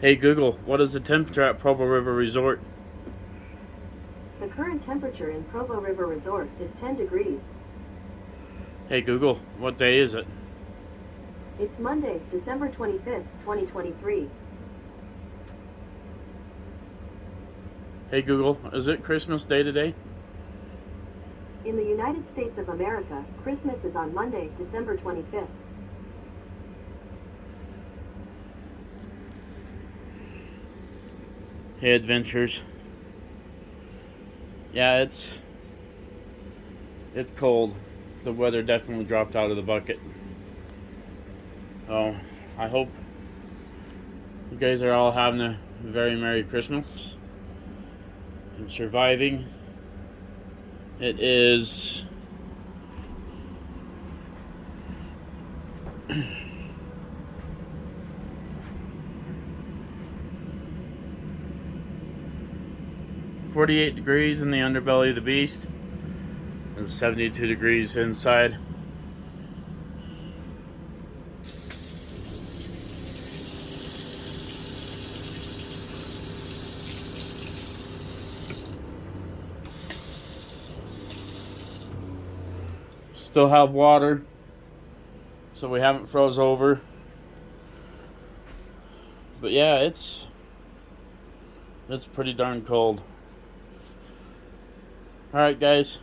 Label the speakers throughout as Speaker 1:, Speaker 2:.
Speaker 1: Hey Google, what is the temperature at Provo River Resort?
Speaker 2: The current temperature in Provo River Resort is 10 degrees.
Speaker 1: Hey Google, what day is it?
Speaker 2: It's Monday, December 25th, 2023.
Speaker 1: Hey Google, is it Christmas Day today?
Speaker 2: In the United States of America, Christmas is on Monday, December 25th.
Speaker 1: Hey Adventures. Yeah, it's cold. The weather definitely dropped out of the bucket. So I hope you guys are all having a very Merry Christmas and surviving. It is 48 degrees in the underbelly of the beast and 72 degrees inside. Still have water, so we haven't froze over. But yeah, it's pretty darn cold. Alright guys.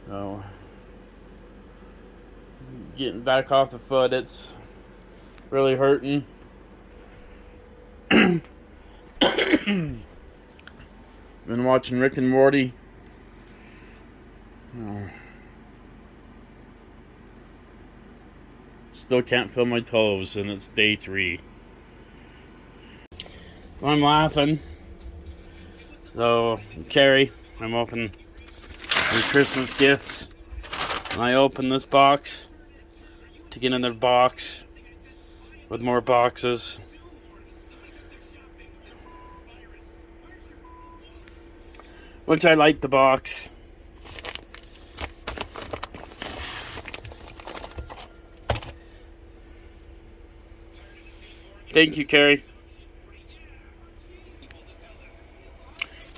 Speaker 1: So getting back off the foot, it's really hurting. Been watching Rick and Morty. Still can't feel my toes, and it's day 3. I'm laughing. So, Carrie, I'm opening some Christmas gifts. And I open this box to get another box with more boxes. Which I like the box. Thank you, Carrie.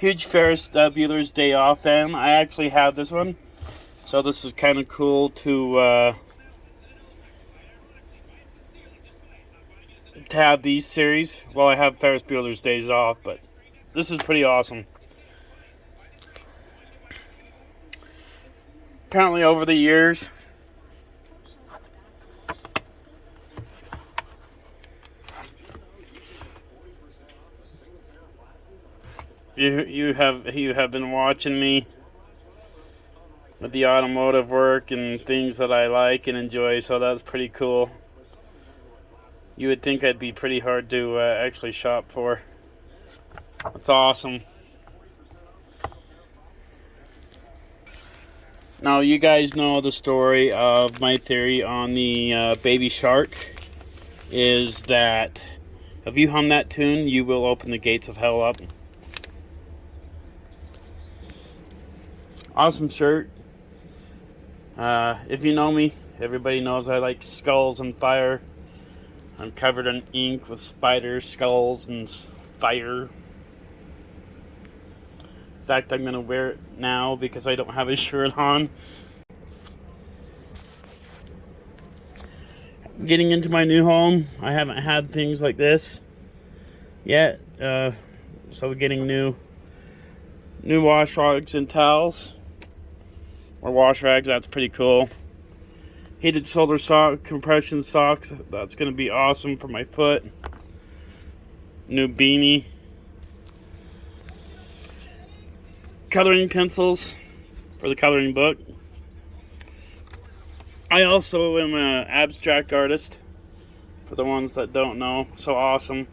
Speaker 1: Huge Ferris Bueller's Day Off fan. I actually have this one. So this is kind of cool to have these series. Well, I have Ferris Bueller's Days Off, but this is pretty awesome. Apparently over the years, you have been watching me with the automotive work and things that I like and enjoy, so that's pretty cool. You would think I'd be pretty hard to actually shop for. That's awesome. Now, you guys know the story of my theory on the baby shark is that if you hum that tune, you will open the gates of hell up. Awesome shirt. If you know me, everybody knows I like skulls and fire. I'm covered in ink with spiders, skulls, and fire. In fact, I'm going to wear it now because I don't have a shirt on. Getting into my new home, I haven't had things like this yet. So we're getting new wash rags and towels. Or wash rags, that's pretty cool. Heated shoulder sock, compression socks, that's going to be awesome for my foot. New beanie. Coloring pencils for the coloring book. I also am an abstract artist, for the ones that don't know. So awesome.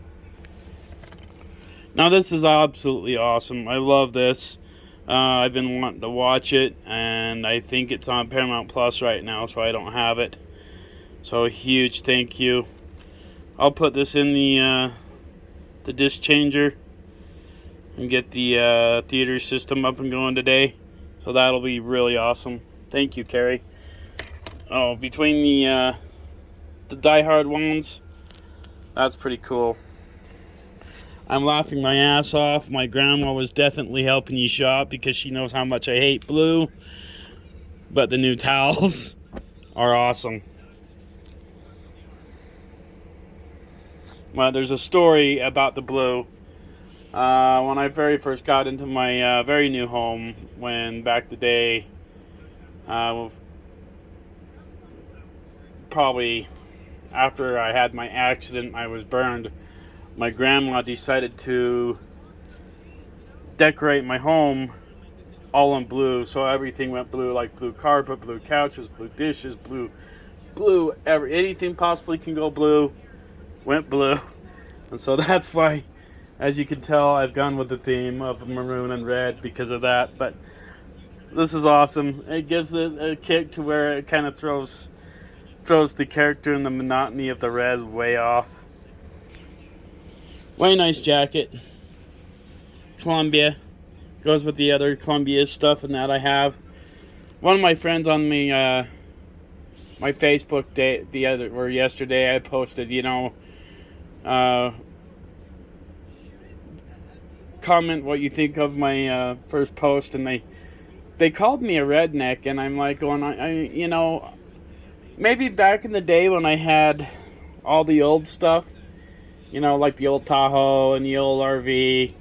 Speaker 1: Now this is absolutely awesome. I love this. I've been wanting to watch it, and I think it's on Paramount Plus right now, so I don't have it. So a huge thank you. I'll put this in the disc changer and get the theater system up and going today. So that'll be really awesome. Thank you, Carrie. Oh, between the Die Hard ones, That's pretty cool. I'm laughing my ass off. My grandma was definitely helping you shop because she knows how much I hate blue. But the new towels are awesome. Well, there's a story about the blue. When I very first got into my very new home, when back the day, probably after I had my accident, I was burned. My grandma decided to decorate my home all in blue, so everything went blue, like blue carpet, blue couches, blue dishes, blue, anything possibly can go blue, went blue. And so that's why, as you can tell, I've gone with the theme of maroon and red because of that. But this is awesome. It gives it a kick to where it kind of throws the character and the monotony of the red way off. Way nice jacket. Columbia. Goes with the other Columbia stuff and that I have. One of my friends on me, my Facebook day, yesterday, I posted, comment what you think of my first post, and they called me a redneck, and I'm like going, maybe back in the day when I had all the old stuff, like the old Tahoe and the old RV,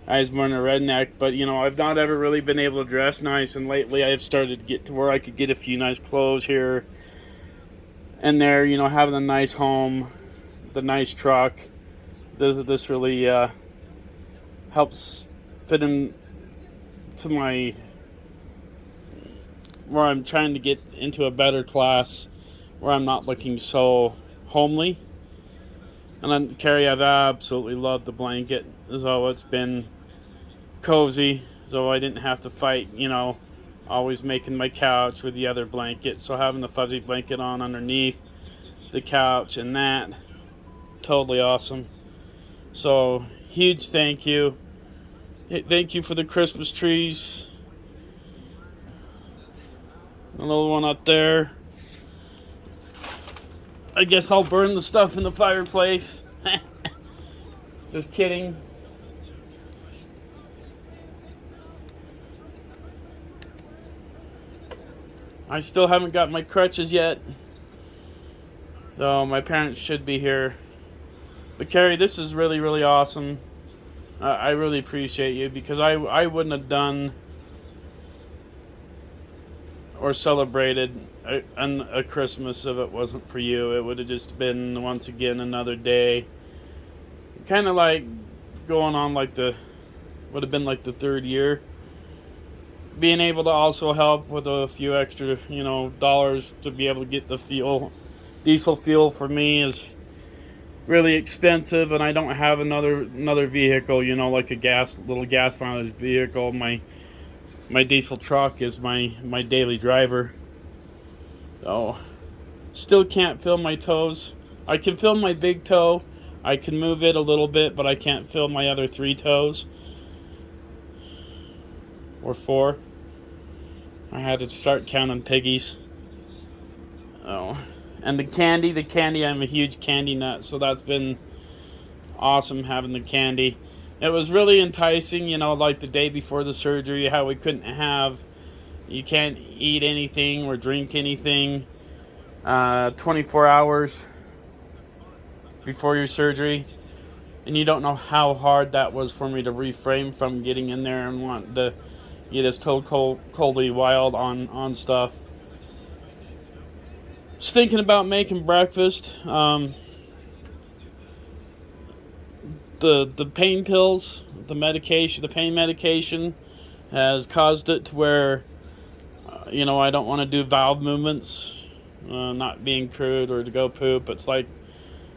Speaker 1: I was more a redneck, but I've not ever really been able to dress nice, and lately I've started to get to where I could get a few nice clothes here and there, having a nice home, the nice truck. This really helps fit in to my where I'm trying to get into a better class where I'm not looking so homely. And then Carrie, I've absolutely loved the blanket. So it's been cozy, so I didn't have to fight, always making my couch with the other blanket. So having the fuzzy blanket on underneath the couch and that, totally awesome. So huge thank you. Thank you for the Christmas trees. A little one up there. I guess I'll burn the stuff in the fireplace. Just kidding. I still haven't got my crutches yet, though my parents should be here. But Carrie, this is really, really awesome. I really appreciate you, because I wouldn't have done or celebrated a Christmas if it wasn't for you. It would have just been, once again, another day. Kind of like going on would have been like the third year. Being able to also help with a few extra, dollars to be able to get the fuel. Diesel fuel for me is really expensive, and I don't have another vehicle, like a little gas mileage vehicle. My diesel truck is my daily driver. So, still can't feel my toes. I can feel my big toe. I can move it a little bit, but I can't feel my other 3 toes. Or 4. I had to start counting piggies. Oh. And the candy, I'm a huge candy nut, so that's been awesome having the candy. It was really enticing, like the day before the surgery, how you can't eat anything or drink anything 24 hours before your surgery. And you don't know how hard that was for me to refrain from getting in there and want to get just coldly wild on stuff. Just thinking about making breakfast. The pain pills, the pain medication has caused it to where, I don't want to do valve movements, not being crude or to go poop. It's like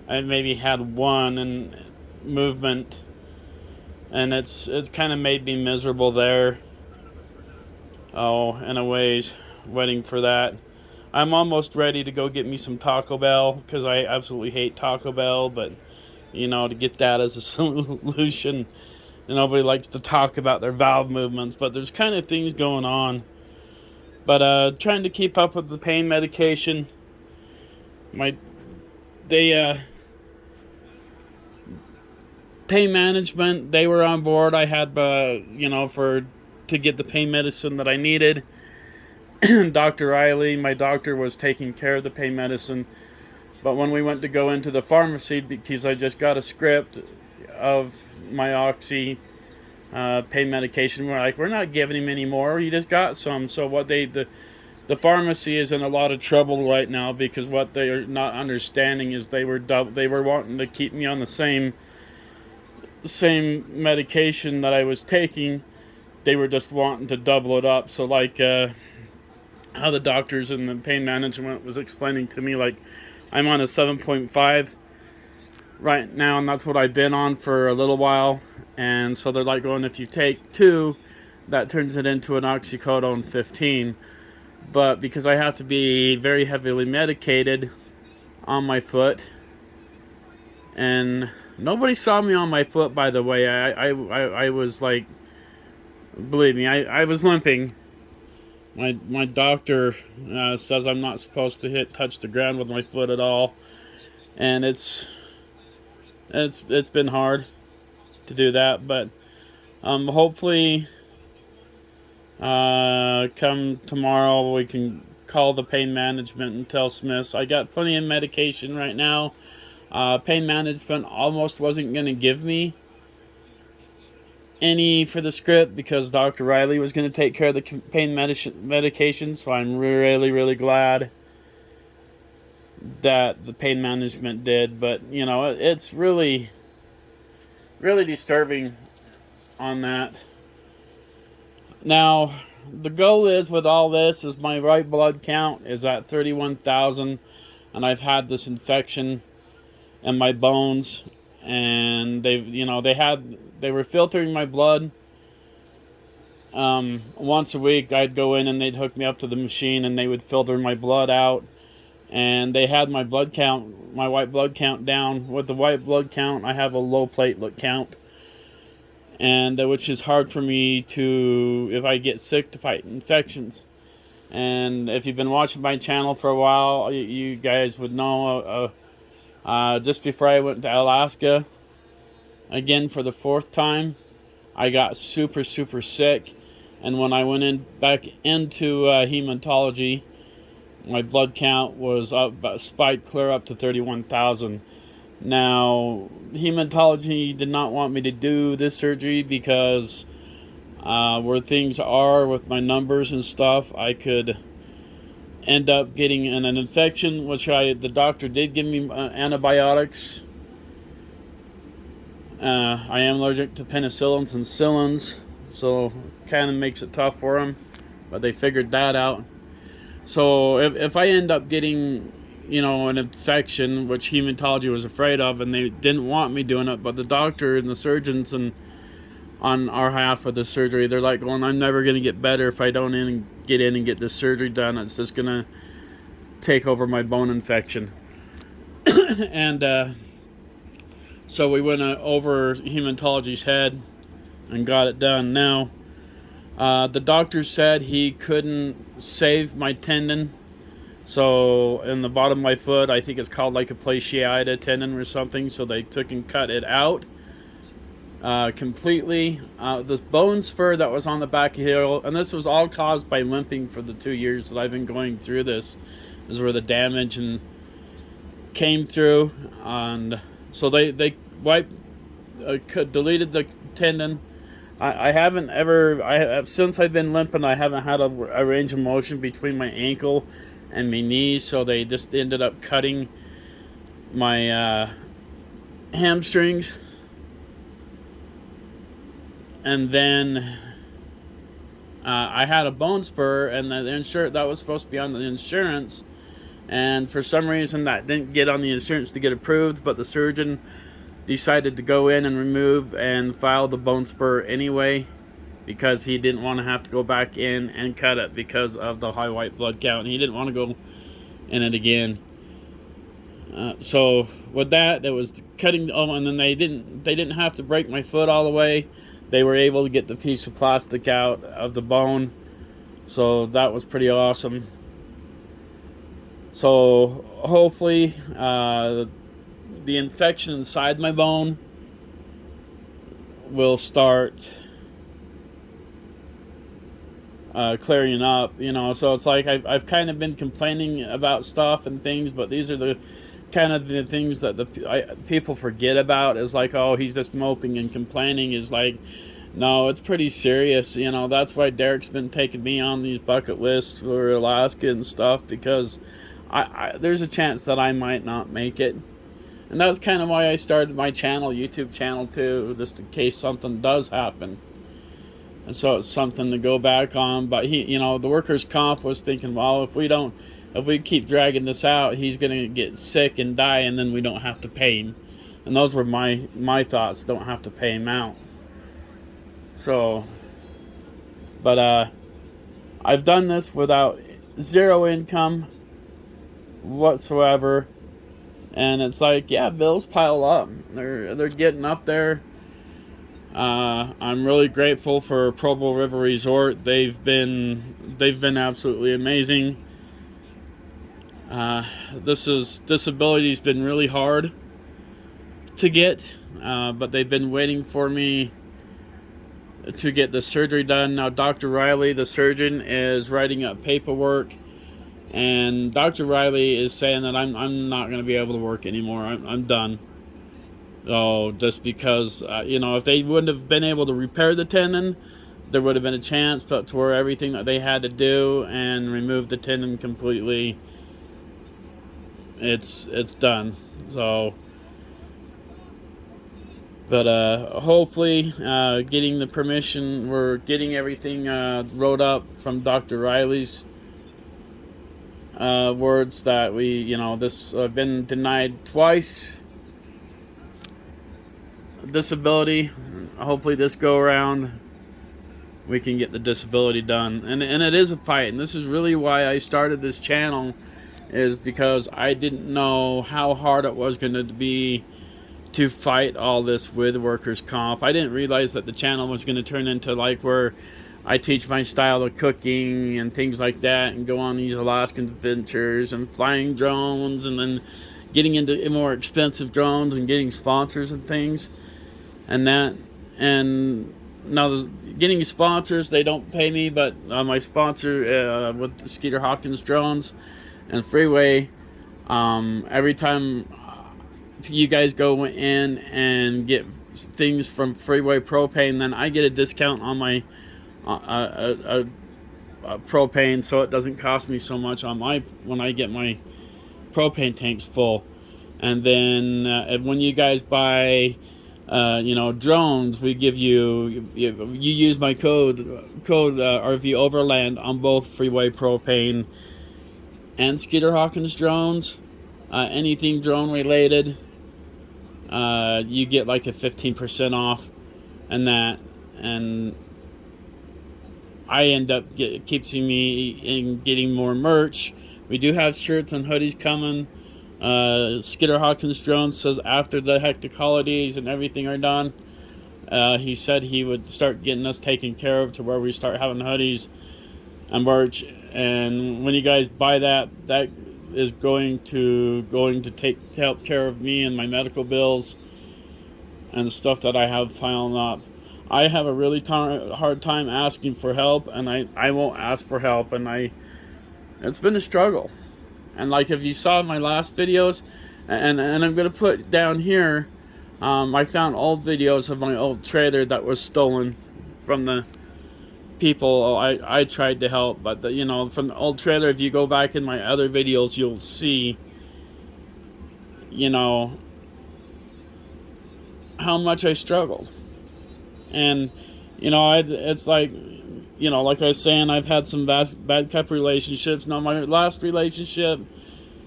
Speaker 1: I maybe had one in movement, and it's kind of made me miserable there. Oh, in a ways, waiting for that. I'm almost ready to go get me some Taco Bell, because I absolutely hate Taco Bell, but to get that as a solution. And nobody likes to talk about their valve movements, but there's kind of things going on. But trying to keep up with the pain medication. pain management, they were on board. I had, to get the pain medicine that I needed. Dr. Riley, my doctor, was taking care of the pain medicine. But when we went to go into the pharmacy, because I just got a script of my oxy pain medication, we're like, we're not giving him any more. He just got some. So the pharmacy is in a lot of trouble right now, because what they are not understanding is they were wanting to keep me on the same medication that I was taking. They were just wanting to double it up. So like how the doctors and the pain management was explaining to me, like, I'm on a 7.5 right now, and that's what I've been on for a little while. And so they're like going, if you take 2, that turns it into an oxycodone 15. But because I have to be very heavily medicated on my foot, and nobody saw me on my foot, by the way. I was like, believe me, I was limping. My doctor says I'm not supposed to touch the ground with my foot at all, and it's been hard to do that. But hopefully, come tomorrow we can call the pain management and tell Smiths I got plenty of medication right now. Pain management almost wasn't going to give me any for the script, because Dr. Riley was going to take care of the pain medication. So I'm really, really glad that the pain management did. But, it's really, really disturbing on that. Now, the goal is with all this is my white blood count is at 31,000, and I've had this infection in my bones, and they were filtering my blood once a week. I'd go in and they'd hook me up to the machine, and they would filter my blood out, and they had my white blood count down. With the white blood count, I have a low platelet count, and which is hard for me to, if I get sick, to fight infections. And if you've been watching my channel for a while, you guys would know just before I went to Alaska again for the 4th time, I got super, super sick. And when I went back into hematology, my blood count was spiked clear up to 31,000. Now, hematology did not want me to do this surgery because where things are with my numbers and stuff, I could end up getting an infection, which the doctor did give me antibiotics. I am allergic to penicillins and xylins, so kind of makes it tough for them, but they figured that out. So if I end up getting, an infection, which hematology was afraid of, and they didn't want me doing it, but the doctor and the surgeons and on our half of the surgery, they're like going, I'm never going to get better if I don't get in and get this surgery done. It's just going to take over my bone infection. And so we went over hematology's head and got it done. Now, the doctor said he couldn't save my tendon. So in the bottom of my foot, I think it's called like a fasciitis tendon or something. So they took and cut it out completely. This bone spur that was on the back of the heel, and this was all caused by limping for the 2 years that I've been going through this, is where the damage and came through. And so they wiped, deleted the tendon. I haven't ever, since I've been limping, I haven't had a range of motion between my ankle and my knees, so they just ended up cutting my hamstrings. And then I had a bone spur, and that was supposed to be on the insurance, and for some reason that didn't get on the insurance to get approved, but the surgeon decided to go in and remove and file the bone spur anyway, because he didn't want to have to go back in and cut it because of the high white blood count. He didn't want to go in it again. So with that, it was cutting. And then they didn't have to break my foot all the way. They were able to get the piece of plastic out of the bone, so that was pretty awesome. So hopefully, the infection inside my bone will start clearing up, so it's like I've kind of been complaining about stuff and things, but these are the kind of the things that people forget about, is like, oh, he's just moping and complaining. Is like, no, it's pretty serious. That's why Derek's been taking me on these bucket lists for Alaska and stuff, because there's a chance that I might not make it. And that's kind of why I started my YouTube channel too, just in case something does happen. And so it's something to go back on. But the workers' comp was thinking, well, if we keep dragging this out, he's going to get sick and die, and then we don't have to pay him. And those were my thoughts, don't have to pay him out. So, but I've done this without zero income whatsoever. And it's like, yeah, bills pile up. They're getting up there. I'm really grateful for Provo River Resort. They've been absolutely amazing. Disability's been really hard to get, but they've been waiting for me to get the surgery done. Now, Dr. Riley, the surgeon, is writing up paperwork, and Dr. Riley is saying that I'm not going to be able to work anymore. I'm done. Oh, just because, if they wouldn't have been able to repair the tendon, there would have been a chance, but to where everything that they had to do and remove the tendon completely, it's done. So, but hopefully, getting the permission, we're getting everything wrote up from Dr. Riley's words that this been denied twice disability. Hopefully this go around we can get the disability done, and it is a fight, and this is really why I started this channel, is because I didn't know how hard it was going to be to fight all this with workers' comp. I didn't realize that the channel was going to turn into like where I teach my style of cooking and things like that, and go on these Alaskan adventures and flying drones, and then getting into more expensive drones and getting sponsors and things. And now getting sponsors, they don't pay me, but my sponsor with the Skeeter Hawkins drones and Freeway, every time you guys go in and get things from Freeway Propane, then I get a discount on my propane, so it doesn't cost me so much when I get my propane tanks full. And then when you guys buy drones, we give you use my code RV Overland on both Freeway Propane and Skeeter Hawkins drones. Anything drone related, you get like a 15% off, and I end up keeping me in getting more merch. We do have shirts and hoodies coming. Skeeter Hawkins Drones says after the hectic holidays and everything are done, he said he would start getting us taken care of to where we start having hoodies and merch. And when you guys buy that is going to help care of me and my medical bills and stuff that I have piling up. I have a really hard time asking for help, and I won't ask for help, and it's been a struggle. And like if you saw my last videos, and I'm going to put down here, I found old videos of my old trailer that was stolen from the people I tried to help. But from the old trailer, if you go back in my other videos, you'll see, how much I struggled. And, it's like, like I was saying, I've had some bad couple relationships. Now, my last relationship,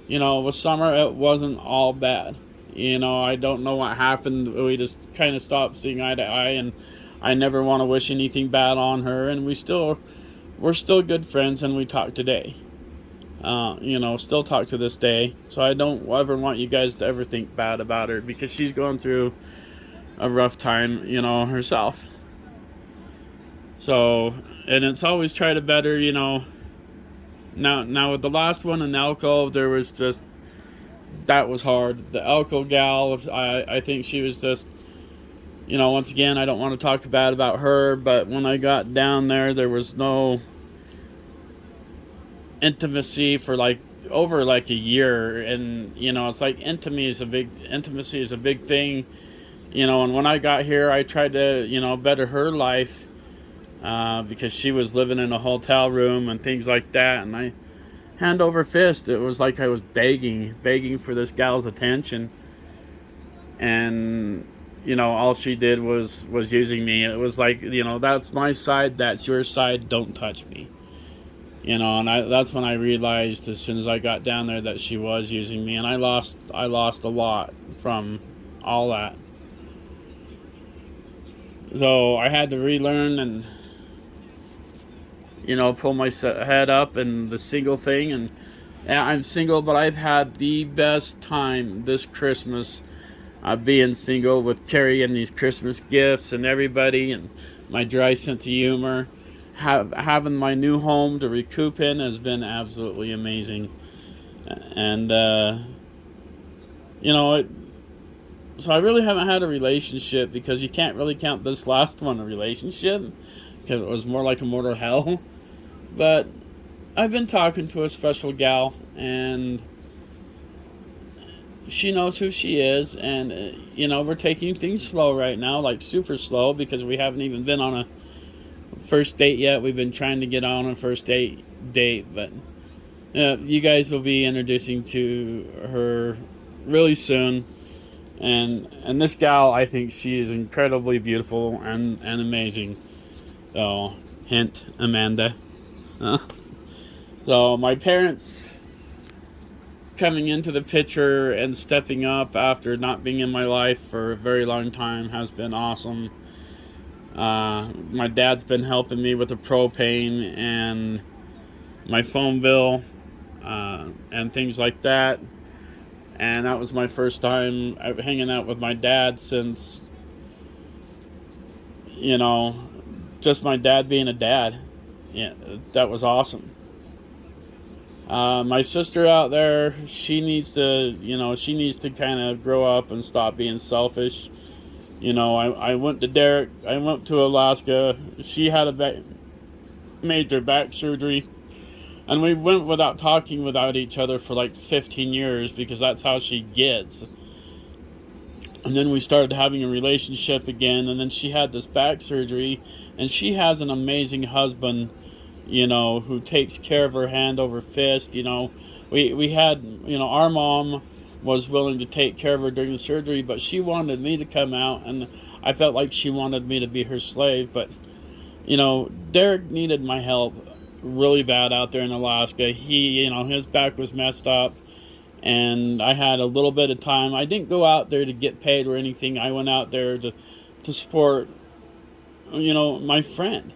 Speaker 1: with Summer, it wasn't all bad. I don't know what happened. We just kind of stopped seeing eye to eye, and I never want to wish anything bad on her. And we're still good friends, and we talk today. Still talk to this day. So I don't ever want you guys to ever think bad about her, because she's going through a rough time, herself. So, and it's always try to better, Now with the last one in Elko, there was just, that was hard. The Elko gal, I think she was just, once again, I don't want to talk bad about her, but when I got down there was no intimacy for like over like a year. And it's like intimacy is a big thing. And when I got here, I tried to better her life, because she was living in a hotel room and things like that. And I, hand over fist, it was like I was begging for this gal's attention. And all she did was using me. It was like, that's my side, that's your side, don't touch me. And that's when I realized, as soon as I got down there, that she was using me. And I lost a lot from all that. So I had to relearn and pull my head up and the single thing. And yeah, I'm single, but I've had the best time this Christmas, being single, with carrying these Christmas gifts and everybody, and my dry sense of humor. Having my new home to recoup in has been absolutely amazing. And so I really haven't had a relationship, because you can't really count this last one a relationship, because it was more like a mortal hell. But I've been talking to a special gal, and she knows who she is. And we're taking things slow right now, like super slow, because we haven't even been on a first date yet. We've been trying to get on a first date, but you guys will be introducing to her really soon. And this gal, I think she is incredibly beautiful and amazing. So, hint, Amanda. So my parents coming into the picture and stepping up after not being in my life for a very long time has been awesome. My dad's been helping me with the propane and my phone bill, and things like that. And that was my first time hanging out with my dad since, just my dad being a dad. Yeah, that was awesome. My sister out there, she needs to kind of grow up and stop being selfish. I went to Alaska. She had a major back surgery, and we went without talking without each other for like 15 years, because that's how she gets. And then we started having a relationship again, and then she had this back surgery, and she has an amazing husband, who takes care of her hand over fist. We had, our mom was willing to take care of her during the surgery, but she wanted me to come out, and I felt like she wanted me to be her slave. But, Derek needed my help really bad out there in Alaska. He, his back was messed up, and I had a little bit of time. I didn't go out there to get paid or anything. I went out there to support, my friend.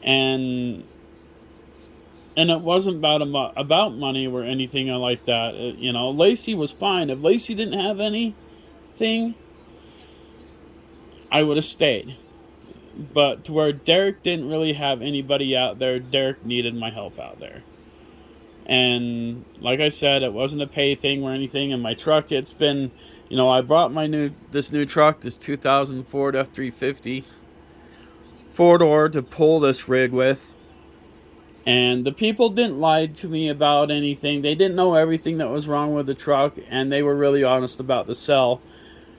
Speaker 1: And it wasn't about money or anything like that. Lacey was fine. If Lacey didn't have anything, I would have stayed. But to where Derek didn't really have anybody out there, Derek needed my help out there. And like I said, it wasn't a pay thing or anything. And my truck, it's been, I brought this new truck, this 2000 Ford F350 four-door to pull this rig with. And the people didn't lie to me about anything. They didn't know everything that was wrong with the truck, and they were really honest about the sell.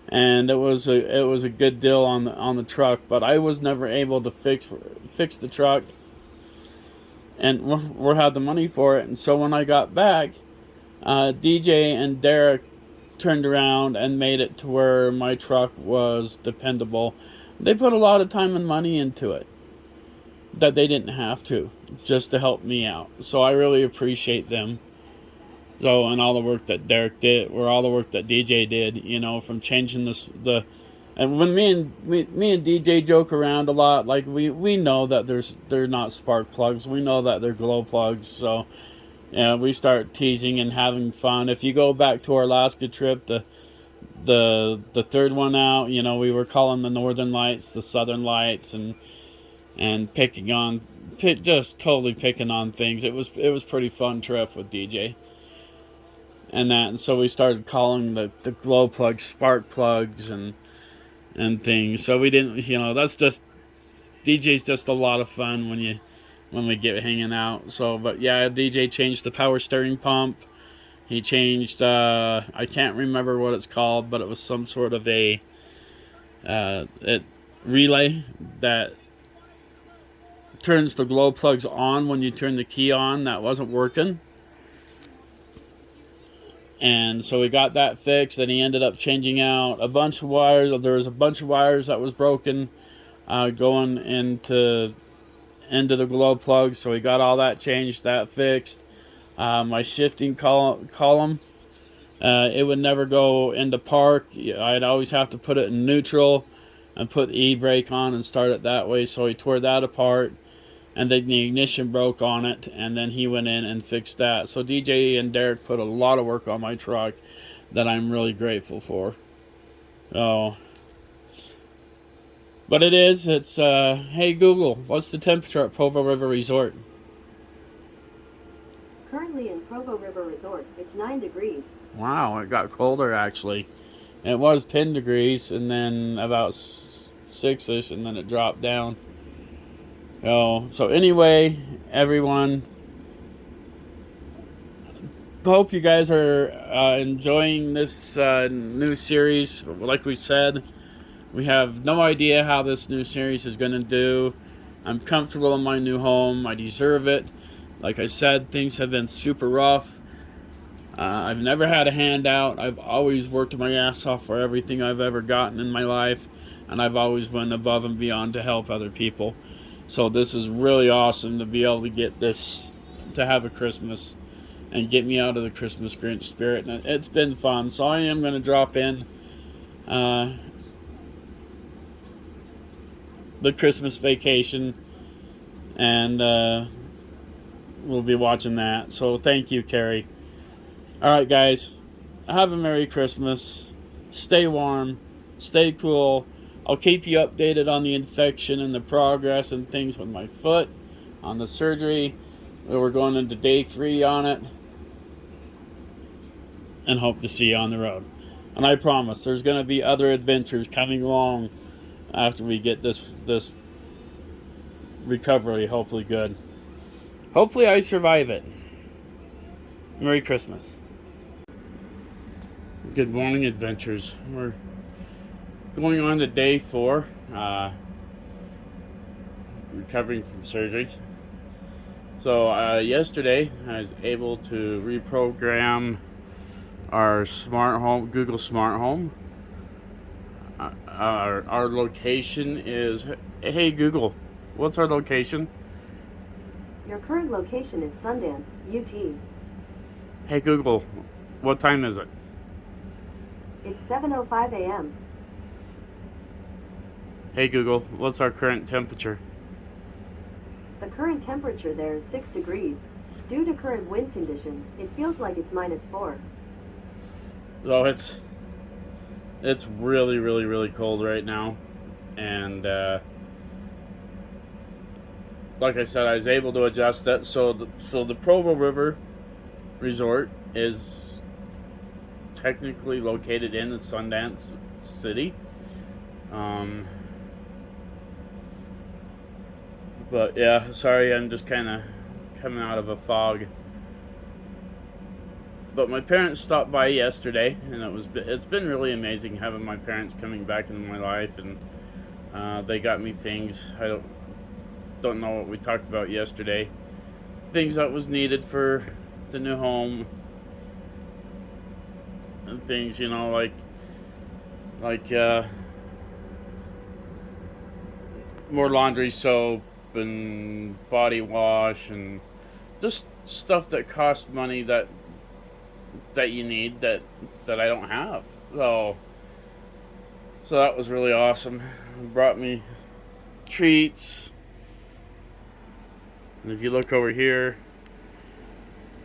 Speaker 1: And it was a good deal on the truck, but I was never able to fix the truck, and we had the money for it. And so when I got back, DJ and Derek turned around and made it to where my truck was dependable. They put a lot of time and money into it that they didn't have to, just to help me out. So I really appreciate them. So, and all the work that Derek did, or all the work that DJ did, from changing and when me and DJ joke around a lot, like we know that they're not spark plugs. We know that they're glow plugs. So, we start teasing and having fun. If you go back to our Alaska trip, the third one out, we were calling the Northern Lights the Southern Lights, and just totally picking on things. It was pretty fun trip with DJ. And so we started calling the glow plugs spark plugs, and and things. So we didn't, that's just DJ's just a lot of fun when we get hanging out. So, but yeah, DJ changed the power steering pump. He changed, I can't remember what it's called, but it was some sort of a relay that turns the glow plugs on when you turn the key on. That wasn't working. And so we got that fixed, and he ended up changing out a bunch of wires. There was a bunch of wires that was broken going into the glow plugs, so we got all that changed, that fixed. My shifting column, it would never go into park. I'd always have to put it in neutral and put the e-brake on and start it that way, so he tore that apart. And then the ignition broke on it, and then he went in and fixed that. So DJ and Derek put a lot of work on my truck that I'm really grateful for. Oh, but it's hey Google, what's the temperature at Provo River Resort?
Speaker 2: Currently in Provo River Resort, it's 9 degrees.
Speaker 1: Wow, it got colder actually. It was 10 degrees, and then about 6ish, and then it dropped down. Oh, so anyway, everyone, hope you guys are enjoying this new series. Like we said, we have no idea how this new series is going to do. I'm comfortable in my new home. I deserve it. Like I said, things have been super rough. I've never had a handout. I've always worked my ass off for everything I've ever gotten in my life, and I've always went above and beyond to help other people. So this is really awesome to be able to get this, to have a Christmas and get me out of the Christmas Grinch spirit. And it's been fun. So I am going to drop in the Christmas Vacation, and we'll be watching that. So thank you, Carrie. Alright, guys. Have a Merry Christmas. Stay warm. Stay cool. I'll keep you updated on the infection and the progress and things with my foot, on the surgery. We're going into day 3 on it, and hope to see you on the road. And I promise there's going to be other adventures coming along after we get this recovery hopefully good. Hopefully I survive it. Merry Christmas. Good morning, adventures. We're going on to day 4, recovering from surgery. So yesterday I was able to reprogram our smart home, Google Smart Home. Our location is, hey Google, what's our location?
Speaker 2: Your current location is Sundance, UT.
Speaker 1: Hey Google, what time is it?
Speaker 2: It's 7:05 a.m.
Speaker 1: Hey Google, what's our current temperature?
Speaker 2: The current temperature there is 6 degrees. Due to current wind conditions, it feels like it's -4.
Speaker 1: So it's really, really, really cold right now. And like I said, I was able to adjust that. So the Provo River Resort is technically located in the Sundance City. But yeah, sorry, I'm just kind of coming out of a fog. But my parents stopped by yesterday, and it's been really amazing having my parents coming back into my life, and they got me things. I don't know what we talked about yesterday. Things that was needed for the new home, and things, like more laundry soap and body wash and just stuff that costs money that you need that I don't have. So that was really awesome. It brought me treats. And if you look over here,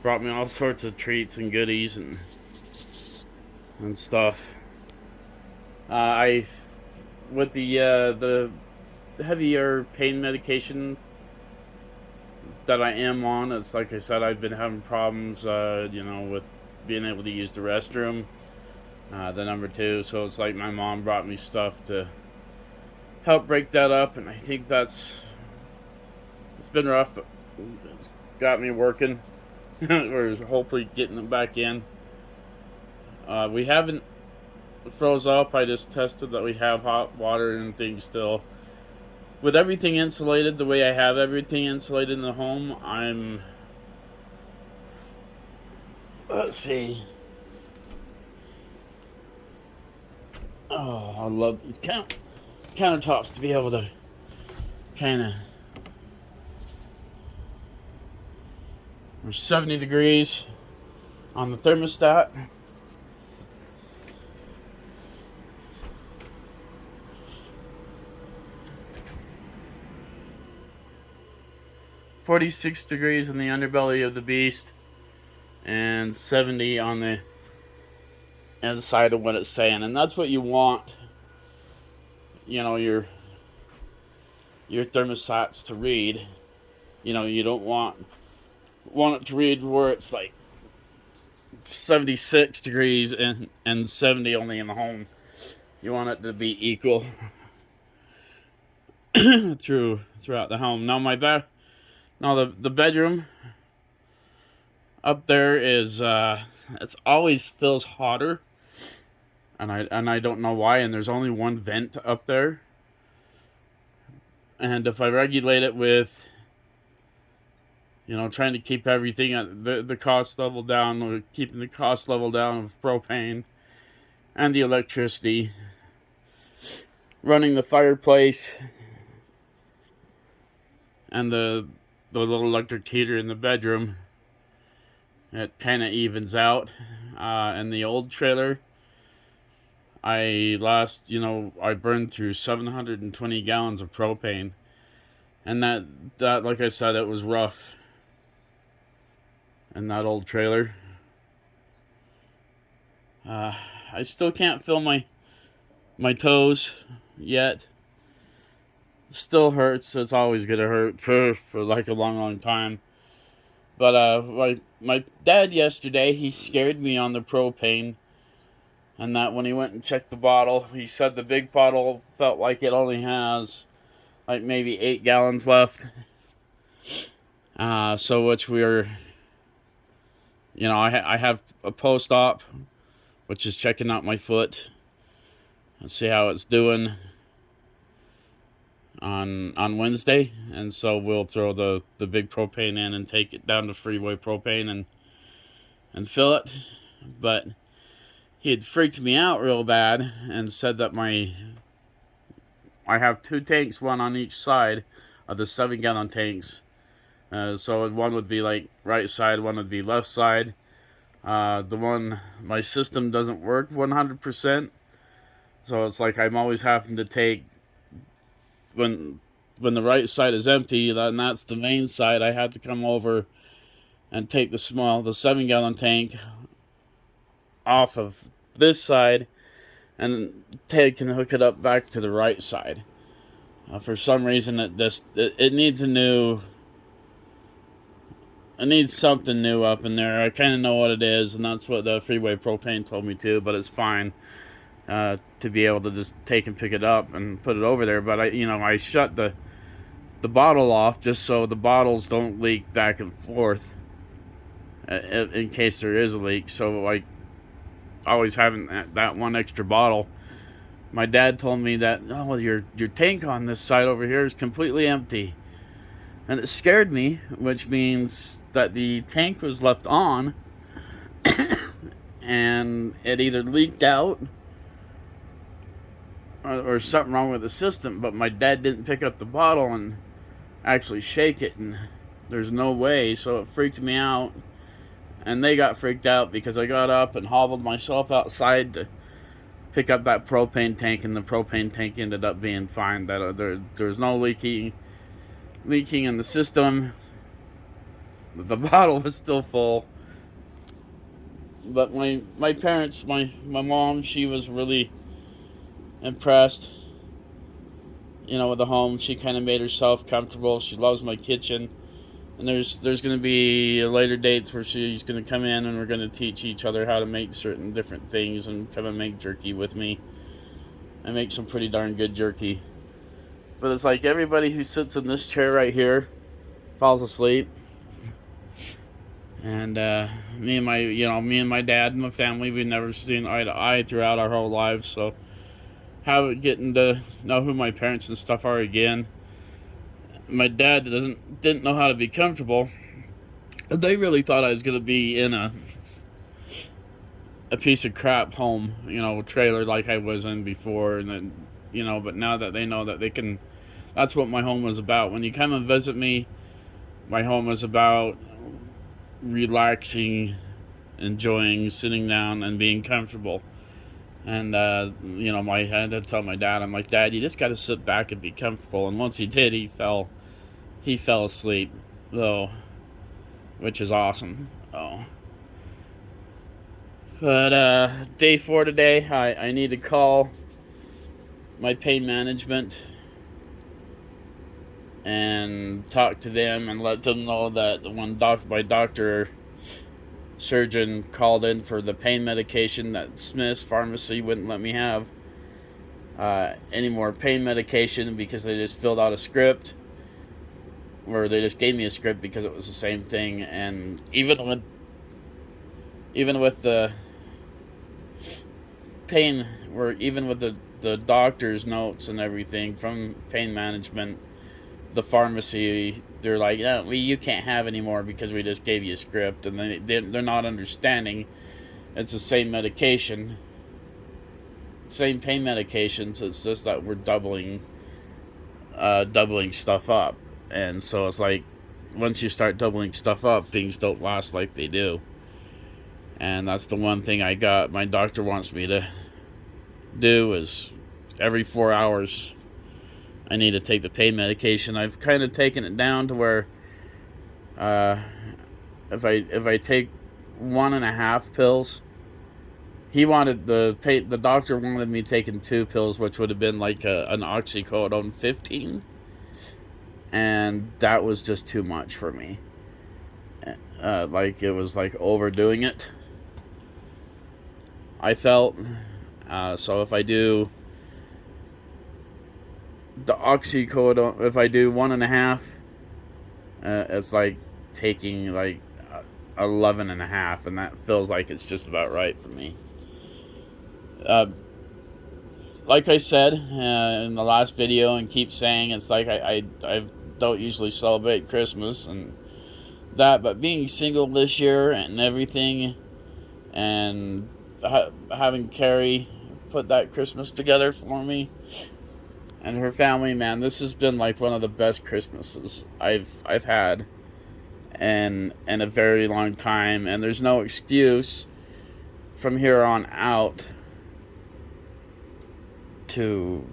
Speaker 1: brought me all sorts of treats and goodies and stuff. With the heavier pain medication that I am on, it's like I said, I've been having problems, with being able to use the restroom. the number 2. So it's like my mom brought me stuff to help break that up, and I think it's been rough, but it's got me working. We're hopefully getting them back in. We haven't froze up. I just tested that we have hot water and things still. With everything insulated the way I have everything insulated in the home, let's see. Oh, I love these countertops to be able to kind of. We're 70 degrees on the thermostat. $46 degrees in the underbelly of the beast, and 70 on the inside of what it's saying, and that's what you want. You know, your thermostats to read. You know, you don't want it to read where it's like 76 degrees and 70 only in the home. You want it to be equal throughout the home. Now the bedroom up there is it's always feels hotter, and I don't know why. And there's only one vent up there, and if I regulate it with, you know, trying to keep everything at the cost level down, or keeping the cost level down of propane and the electricity, running the fireplace and the little electric heater in the bedroom, it kind of evens out. In the old trailer, I burned through 720 gallons of propane, and that like I said, it was rough in that old trailer. I still can't feel my toes yet. Still hurts. It's always gonna hurt for like a long time. But my dad yesterday, he scared me on the propane, and that when he went and checked the bottle, he said the big bottle felt like it only has like maybe 8 gallons left. So which we're, you know, I have a post-op, which is checking out my foot and see how it's doing on Wednesday, and so we'll throw the big propane in and take it down to freeway propane and fill it. But he had freaked me out real bad and said that I have 2 tanks, one on each side of the 7-gallon tanks. So one would be like right side, one would be left side. My system doesn't work 100%, so it's like I'm always having to take, when the right side is empty, and that's the main side, I have to come over and take the 7-gallon tank off of this side and take and hook it up back to the right side. For some reason, it needs it needs something new up in there. I kind of know what it is, and that's what the freeway propane told me to, but it's fine to be able to just take and pick it up and put it over there. But I shut the bottle off just so the bottles don't leak back and forth in case there is a leak. So like always having that one extra bottle. My dad told me that, oh, your tank on this side over here is completely empty. And it scared me, which means that the tank was left on and it either leaked out or something wrong with the system. But my dad didn't pick up the bottle and actually shake it, and there's no way, so it freaked me out. And they got freaked out because I got up and hobbled myself outside to pick up that propane tank, and the propane tank ended up being fine. That there's no leaking in the system. The bottle was still full. But my parents, my mom, she was really impressed, with the home. She kind of made herself comfortable. She loves my kitchen. And there's going to be later dates where she's going to come in and we're going to teach each other how to make certain different things and come and make jerky with me. I make some pretty darn good jerky. But it's like everybody who sits in this chair right here falls asleep. And me and my dad and my family, we've never seen eye to eye throughout our whole lives. So getting to know who my parents and stuff are again. My dad didn't know how to be comfortable. They really thought I was gonna be in a piece of crap home, trailer like I was in before, and then but now that they know that they can, that's what my home was about. When you come and visit me, my home was about relaxing, enjoying, sitting down, and being comfortable. And I had to tell my dad, I'm like, Dad, you just got to sit back and be comfortable. And once he did, he fell asleep, though, which is awesome. Oh, but day 4 today, I need to call my pain management and talk to them and let them know that when my doctor surgeon called in for the pain medication, that Smith's pharmacy wouldn't let me have any more pain medication because they just filled out a script, or they just gave me a script because it was the same thing. And even with the pain, or even with the doctor's notes and everything from pain management, the pharmacy, they're like, yeah, you can't have any more because we just gave you a script. And they're not understanding it's the same medication, same pain medications. It's just that we're doubling stuff up. And so it's like, once you start doubling stuff up, things don't last like they do. And that's the one thing my doctor wants me to do is every 4 hours I need to take the pain medication. I've kind of taken it down to where if I take 1.5 pills, the doctor wanted me taking 2 pills, which would have been like an oxycodone 15, and that was just too much for me. Like it was like overdoing it, I felt. So if I do the oxycodone, if I do 1.5, it's like taking like 11.5, and that feels like it's just about right for me. Like I said in the last video, and keep saying, it's like I don't usually celebrate Christmas and that, but being single this year and everything, and having Carrie put that Christmas together for me and her family, man, this has been like one of the best Christmases I've had in a very long time. And there's no excuse from here on out to,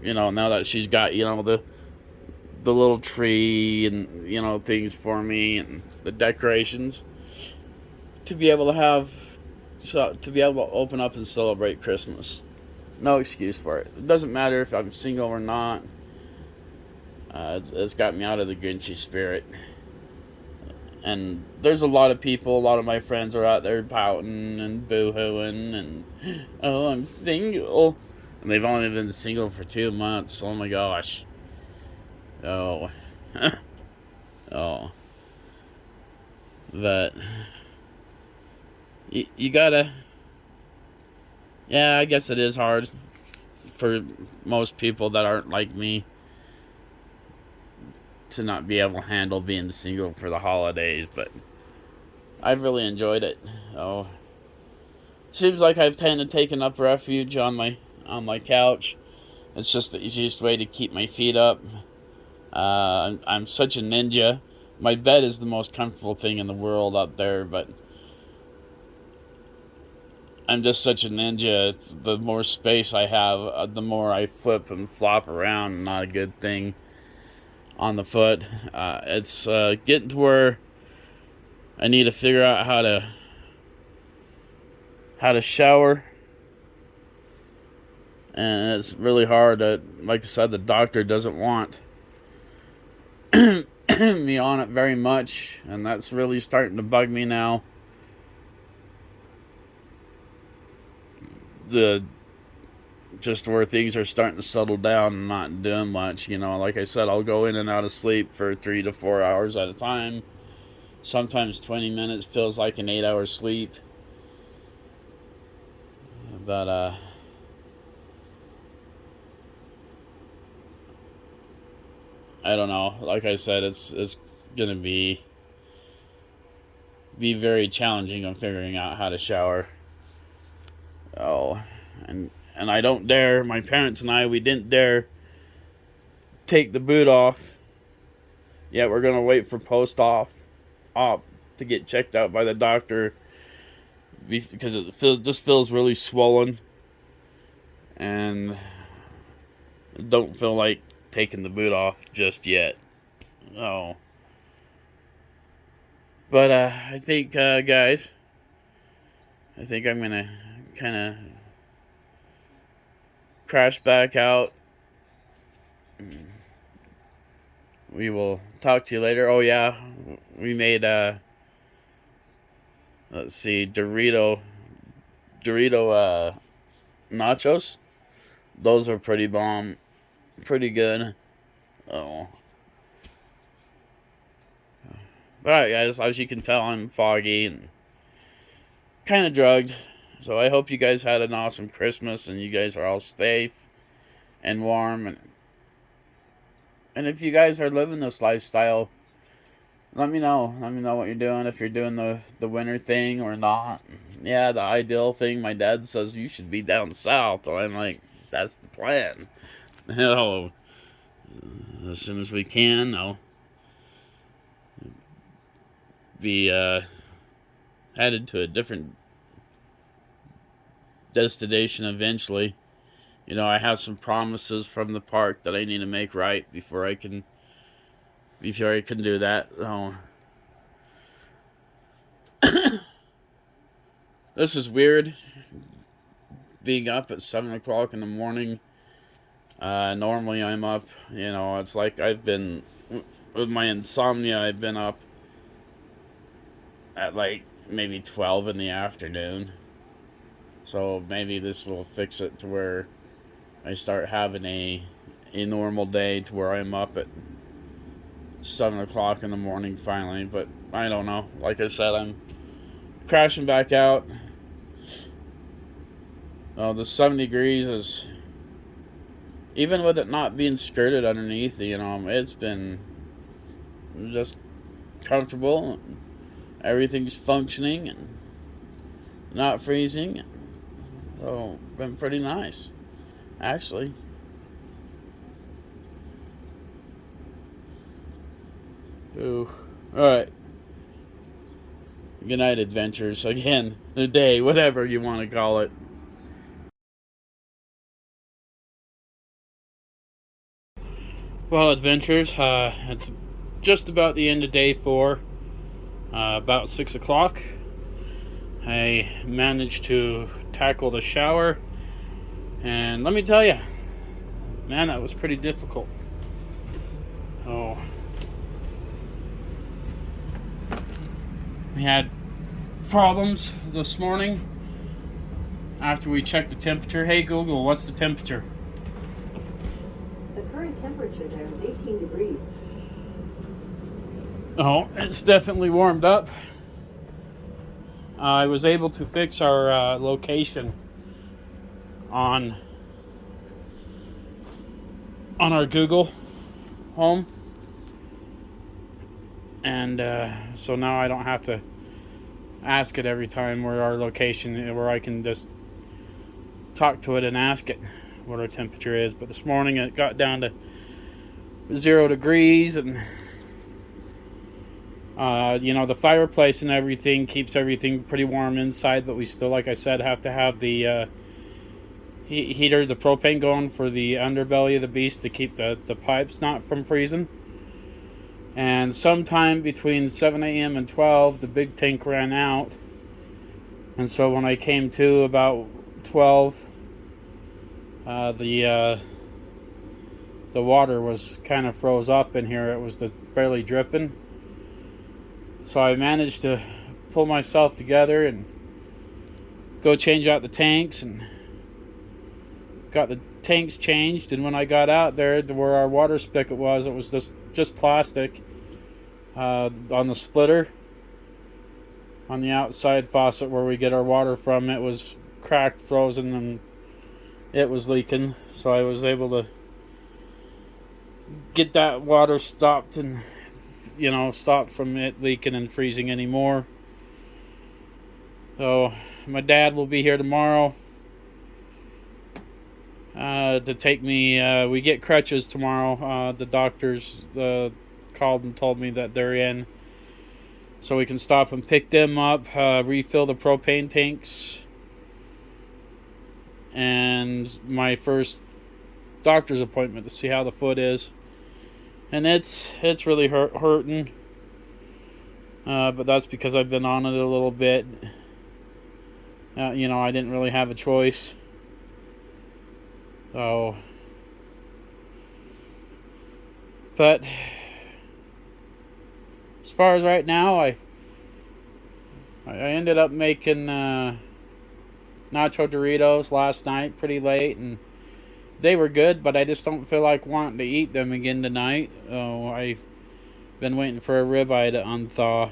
Speaker 1: now that she's got, the little tree and, things for me and the decorations, to be able to open up and celebrate Christmas. No excuse for it. It doesn't matter if I'm single or not. It's got me out of the Grinchy spirit. And there's a lot of my friends are out there pouting and boo-hooing and, oh, I'm single. And they've only been single for 2 months. Oh my gosh. Oh. Oh. But you gotta, yeah, I guess it is hard for most people that aren't like me to not be able to handle being single for the holidays, but I've really enjoyed it. Oh, seems like I've kind of taken up refuge on my couch. It's just the easiest way to keep my feet up. I'm such a ninja. My bed is the most comfortable thing in the world up there, but I'm just such a ninja. The more space I have, the more I flip and flop around. Not a good thing on the foot. It's getting to where I need to figure out how to shower, and it's really hard. Like I said, the doctor doesn't want me on it very much, and that's really starting to bug me now. The Just where things are starting to settle down and not doing much. Like I said, I'll go in and out of sleep for 3 to 4 hours at a time. Sometimes 20 minutes feels like an 8-hour sleep. But I don't know. Like I said, it's gonna be very challenging on figuring out how to shower. Oh, and I don't dare. My parents and we didn't dare take the boot off. Yeah, we're gonna wait for op to get checked out by the doctor because it feels really swollen, and don't feel like taking the boot off just yet. Oh, but I think guys, I think I'm gonna kind of crash back out. We will talk to you later. Oh yeah, we made let's see, Dorito nachos. Those are pretty bomb, pretty good. Oh, but alright, guys. As you can tell, I'm foggy and kind of drugged. So I hope you guys had an awesome Christmas and you guys are all safe and warm. And if you guys are living this lifestyle, let me know. Let me know what you're doing. If you're doing the winter thing or not. Yeah, the ideal thing. My dad says you should be down south. So I'm like, that's the plan. As soon as we can, I'll be headed to a different destination eventually. I have some promises from the park that I need to make right before I can do that. This is weird, being up at 7 o'clock in the morning. Normally I'm up, it's like with my insomnia, I've been up at like maybe 12 in the afternoon. So maybe this will fix it to where I start having a normal day to where I'm up at 7 o'clock in the morning finally. But I don't know. Like I said, I'm crashing back out. The 7 degrees is, even with it not being skirted underneath, it's been just comfortable. Everything's functioning and not freezing. So, been pretty nice, actually. Ooh. Alright. Good night, adventures. Again, the day, whatever you want to call it. Well, adventures, it's just about the end of day 4. About 6 o'clock. I managed to tackle the shower. And let me tell you, man, that was pretty difficult. Oh. We had problems this morning after we checked the temperature. Hey Google, what's the temperature?
Speaker 2: The current temperature there is 18 degrees.
Speaker 1: Oh, it's definitely warmed up. I was able to fix our location on our Google Home. And so now I don't have to ask it every time where our location, where I can just talk to it and ask it what our temperature is. But this morning it got down to 0 degrees, and the fireplace and everything keeps everything pretty warm inside, but we still, like I said, have to have the heater, the propane going for the underbelly of the beast to keep the pipes not from freezing. And sometime between 7 a.m. and 12, the big tank ran out. And so when I came to about 12, the the water was kind of froze up in here. It was barely dripping. So I managed to pull myself together and go change out the tanks, and got the tanks changed. And when I got out there to where our water spigot was, it was just plastic on the splitter. On the outside faucet where we get our water from, it was cracked, frozen, and it was leaking. So I was able to get that water stopped, and stopped from it leaking and freezing anymore. So my dad will be here tomorrow to take me. We get crutches tomorrow. The doctors called and told me that they're in, so we can stop and pick them up, refill the propane tanks, and my first doctor's appointment to see how the foot is. And it's really hurting, but that's because I've been on it a little bit. I didn't really have a choice. So, but as far as right now, I ended up making nacho Doritos last night pretty late, and they were good, but I just don't feel like wanting to eat them again tonight. Oh, I've been waiting for a ribeye to unthaw.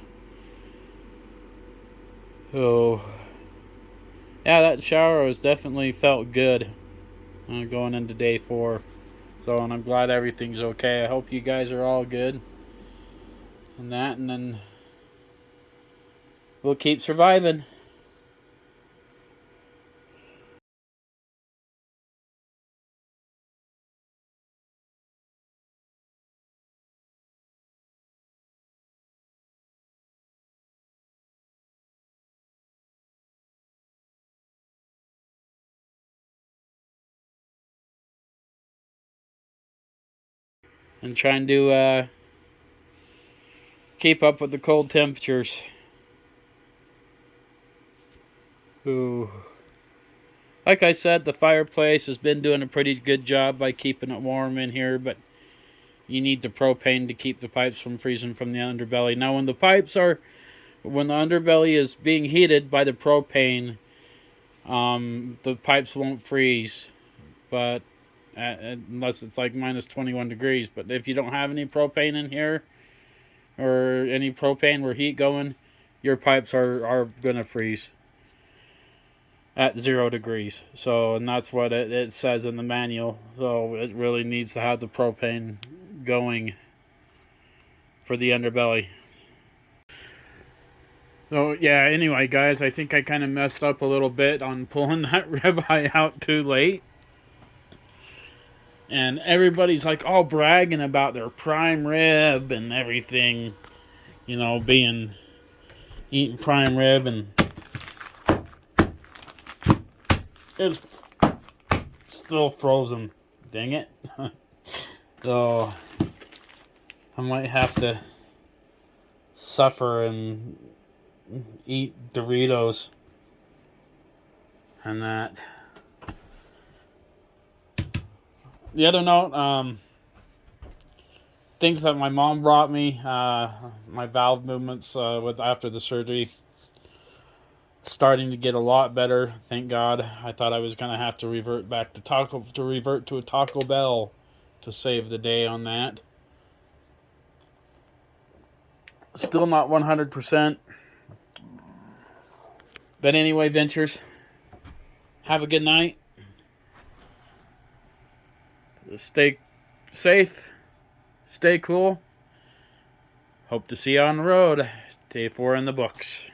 Speaker 1: Oh, yeah, that shower was definitely felt good going into day 4. So, and I'm glad everything's okay. I hope you guys are all good. And then we'll keep surviving. And trying to keep up with the cold temperatures. Ooh. Like I said, the fireplace has been doing a pretty good job by keeping it warm in here, but you need the propane to keep the pipes from freezing from the underbelly. Now, when the underbelly is being heated by the propane, the pipes won't freeze, but unless it's like minus 21 degrees. But if you don't have any propane in here, or any propane or heat going, your pipes are gonna freeze at 0 degrees. So, and that's what it says in the manual. So it really needs to have the propane going for the underbelly. So yeah, anyway guys, I think I kind of messed up a little bit on pulling that ribeye out too late. And everybody's like all bragging about their prime rib and everything, eating prime rib, and it's still frozen. Dang it. So I might have to suffer and eat Doritos and that. The other note, things that my mom brought me, my valve movements after the surgery, starting to get a lot better. Thank God. I thought I was gonna have to revert to a Taco Bell to save the day on that. Still not 100%. But anyway, Ventures, have a good night. Stay safe. Stay cool. Hope to see you on the road. Day 4 in the books.